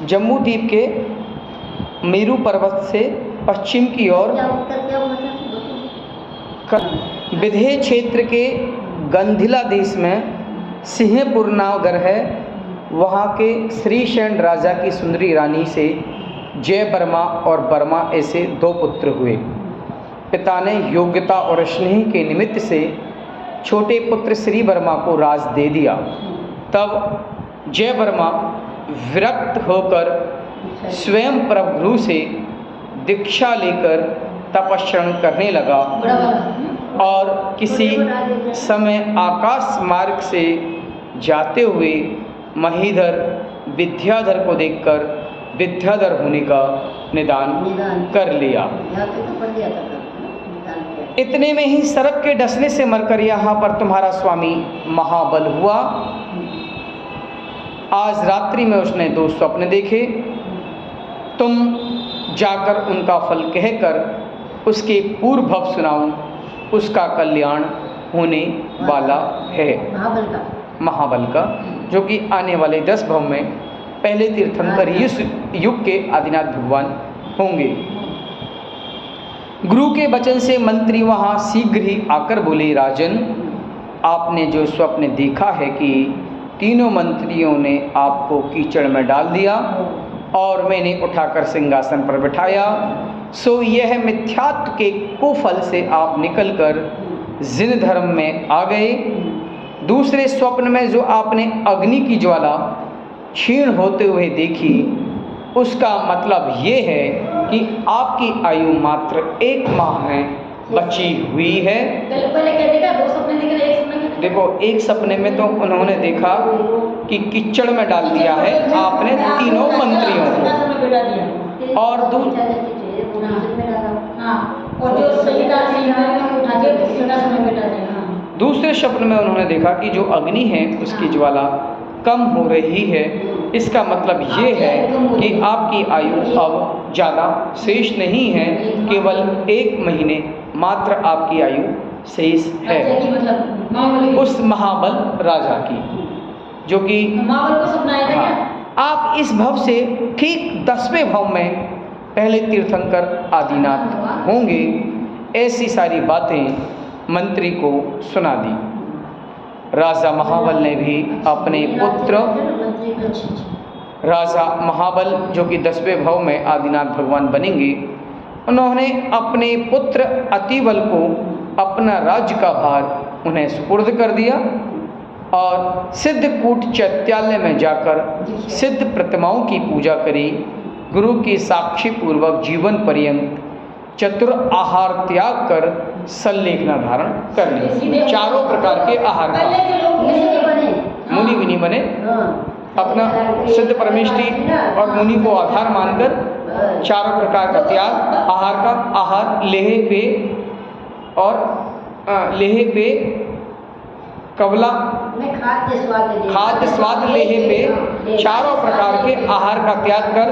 जम्मू द्वीप के मेरू पर्वत से पश्चिम की ओर विदेह क्षेत्र के गंधिला देश में सिंहपुर नगर है। वहाँ के श्रीशैन राजा की सुंदरी रानी से जय वर्मा और वर्मा ऐसे 2 पुत्र हुए। पिता ने योग्यता और स्नेह के निमित्त से छोटे पुत्र श्री वर्मा को राज दे दिया। तब जय वर्मा विरक्त होकर स्वयं प्रभु से दीक्षा लेकर तपस्या करने लगा और किसी समय आकाश मार्ग से जाते हुए महीधर विद्याधर को देखकर विद्याधर होने का निदान कर लिया। इतने में ही सर्प के डसने से मरकर यहाँ पर तुम्हारा स्वामी महाबल हुआ। आज रात्रि में उसने 2 स्वप्न देखे। तुम जाकर उनका फल कहकर उसके पूर्व भव सुनाओ, उसका कल्याण होने वाला है। महाबल का जो कि आने वाले 10 भव में पहले तीर्थंकर इस युग के आदिनाथ भगवान होंगे। गुरु के वचन से मंत्री वहाँ शीघ्र ही आकर बोले, राजन, आपने जो स्वप्न देखा है कि तीनों मंत्रियों ने आपको कीचड़ में डाल दिया और मैंने उठाकर सिंहासन पर बिठाया, सो यह मिथ्यात्व के कुफल से आप निकलकर जिन धर्म में आ गए। दूसरे स्वप्न में जो आपने अग्नि की ज्वाला क्षीण होते हुए देखी, उसका मतलब ये है कि आपकी आयु मात्र 1 माह है बची हुई है। पहले क्या देखा? 2 सपने देखे, एक सपने देखो, एक सपने में तो उन्होंने देखा कि कीचड़ में डाल दिया है आपने तीनों मंत्रियों को, और दूसरे स्वप्न में उन्होंने देखा कि जो अग्नि है उसकी ज्वाला कम हो रही है। इसका मतलब ये है कि आपकी आयु अब ज़्यादा शेष नहीं है, केवल 1 महीने मात्र आपकी आयु शेष है उस महाबल राजा की, जो कि महाबल को सपना आया था क्या? आप इस भव से ठीक 10वें भव में पहले तीर्थंकर आदिनाथ होंगे। ऐसी सारी बातें मंत्री को सुना दी। राजा महाबल ने भी अपने पुत्र राजा महाबल जो कि 10वें भव में आदिनाथ भगवान बनेंगे, उन्होंने अपने पुत्र अतिबल को अपना राज्य का भार उन्हें सुपुर्द कर दिया और सिद्धकूट चैत्यालय में जाकर सिद्ध प्रतिमाओं की पूजा करी। गुरु की साक्षी पूर्वक जीवन पर्यंत चतुर आहार त्याग कर सल्लेखना धारण कर ली। चारों प्रकार के आहार का मुनि भी नहीं बने, अपना सिद्ध परमेष्टि और मुनि को आधार मानकर चारों प्रकार का त्याग, आहार का आहार, लेह पे और लेह पे कवला खाद्य स्वाद लेह पे चारों प्रकार के आहार का त्याग कर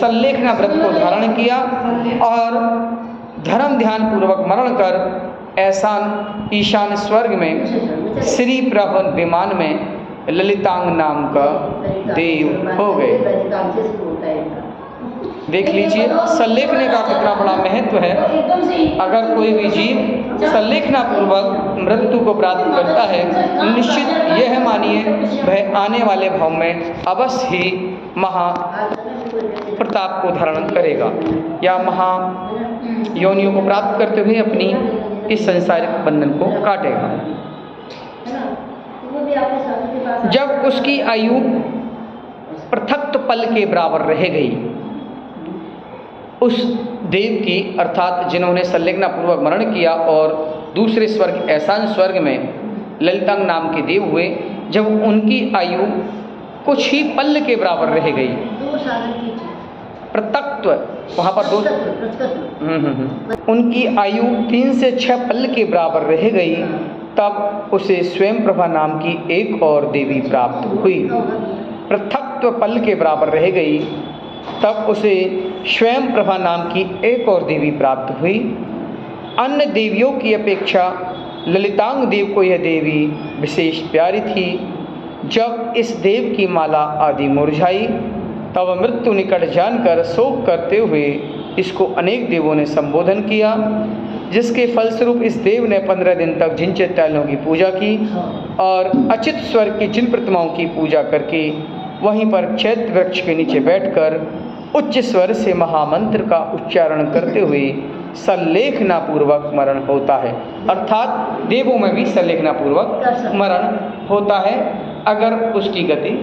सल्लेखना व्रत को धारण किया और धर्म ध्यान पूर्वक मरण कर ऐसान ईशान स्वर्ग में श्री प्रभन विमान में ललितांग नाम का देव हो गए। देख लीजिए सल्लेखने का कितना बड़ा महत्व है। अगर कोई भी जीव सल्लेखना पूर्वक मृत्यु को प्राप्त करता है, निश्चित यह मानिए वह आने वाले भाव में अवश्य ही महा प्रताप को धारण करेगा या महा योनियों को प्राप्त करते हुए अपनी इस संसारिक बंधन को काटेगा। जब उसकी आयु पृथक पल के बराबर रह गई, उस देव की अर्थात जिन्होंने सल्लेखना पूर्वक मरण किया और दूसरे स्वर्ग ऐसान स्वर्ग में ललितांग नाम के देव हुए, जब उनकी आयु कुछ ही पल के बराबर रह गई, प्रतक्त्व वहाँ पर 2 उनकी आयु 3 से 6 पल के बराबर रह गई, तब उसे स्वयं प्रभा नाम की एक और देवी प्राप्त हुई। पृथक्त्व पल के बराबर रह गई, तब उसे स्वयं प्रभा नाम की एक और देवी प्राप्त हुई। अन्य देवियों की अपेक्षा ललितांग देव को यह देवी विशेष प्यारी थी। जब इस देव की माला आदि मुरझाई तब मृत्यु निकट जानकर शोक करते हुए इसको अनेक देवों ने संबोधन किया, जिसके फलस्वरूप इस देव ने 15 दिन तक जिन चैत्यालयों की पूजा की और अचित स्वर की जिन प्रतिमाओं की पूजा करके वहीं पर चैत्र वृक्ष के नीचे बैठकर उच्च स्वर से महामंत्र का उच्चारण करते हुए संलेखना पूर्वक मरण होता है। अर्थात देवों में भी संलेखना पूर्वक मरण होता है, अगर उसकी गति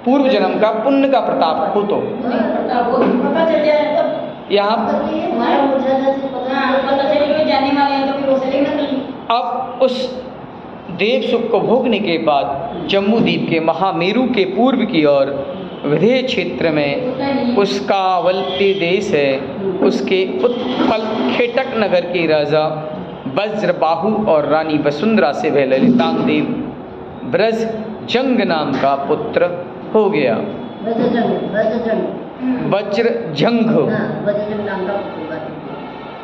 पूर्व जन्म का पुण्य का प्रताप हो तो। पता चल जाए तब यहाँ पता चले जाने वाले हैं तो फिर वो सेलेक्ट अब उस देव सुख को भोगने के बाद जम्मू द्वीप के महामेरु के पूर्व की ओर विदेह क्षेत्र में उसका वल्टी देश है, उसके उत्पल खेटक नगर के राजा वज्रबाहु और रानी वसुंधरा से वह ललितांग देव ब्रज जंग नाम का पुत्र हो गया। वज्रजंग।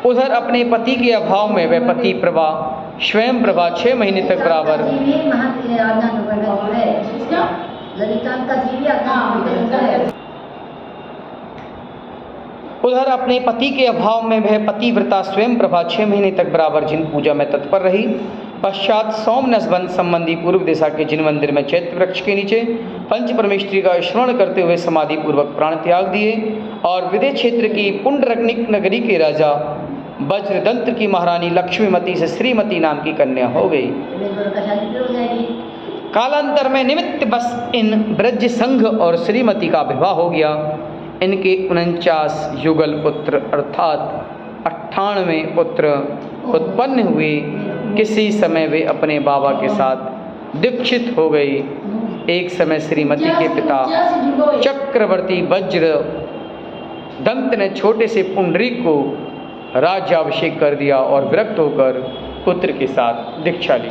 उधर अपने पति के अभाव में वह पति प्रभा स्वयं प्रभा 6 महीने तक बराबर उधर अपने पति के अभाव में वह पतिव्रता स्वयं प्रभा 6 महीने तक बराबर जिन पूजा में तत्पर रही। पश्चात सोमनस वन संबंधी पूर्व दिशा के जिन मंदिर में चैत्र वृक्ष के नीचे पंच परमेष्ठी का स्मरण करते हुए समाधि पूर्वक प्राण त्याग दिए और विदेह क्षेत्र की पुंडरकनिक नगरी के राजा वज्रदंत की महारानी लक्ष्मीमती से श्रीमती नाम की कन्या हो गई। कालांतर में निमित्त बस इन ब्रज संघ और श्रीमती का विवाह हो गया। इनके 49 युगल पुत्र अर्थात 98 पुत्र उत्पन्न हुए। किसी समय वे अपने बाबा के साथ दीक्षित हो गई। एक समय श्रीमती के पिता चक्रवर्ती वज्र दंत ने छोटे से पुंडरीक को राज्याभिषेक कर दिया और विरक्त होकर पुत्र के साथ दीक्षा ली।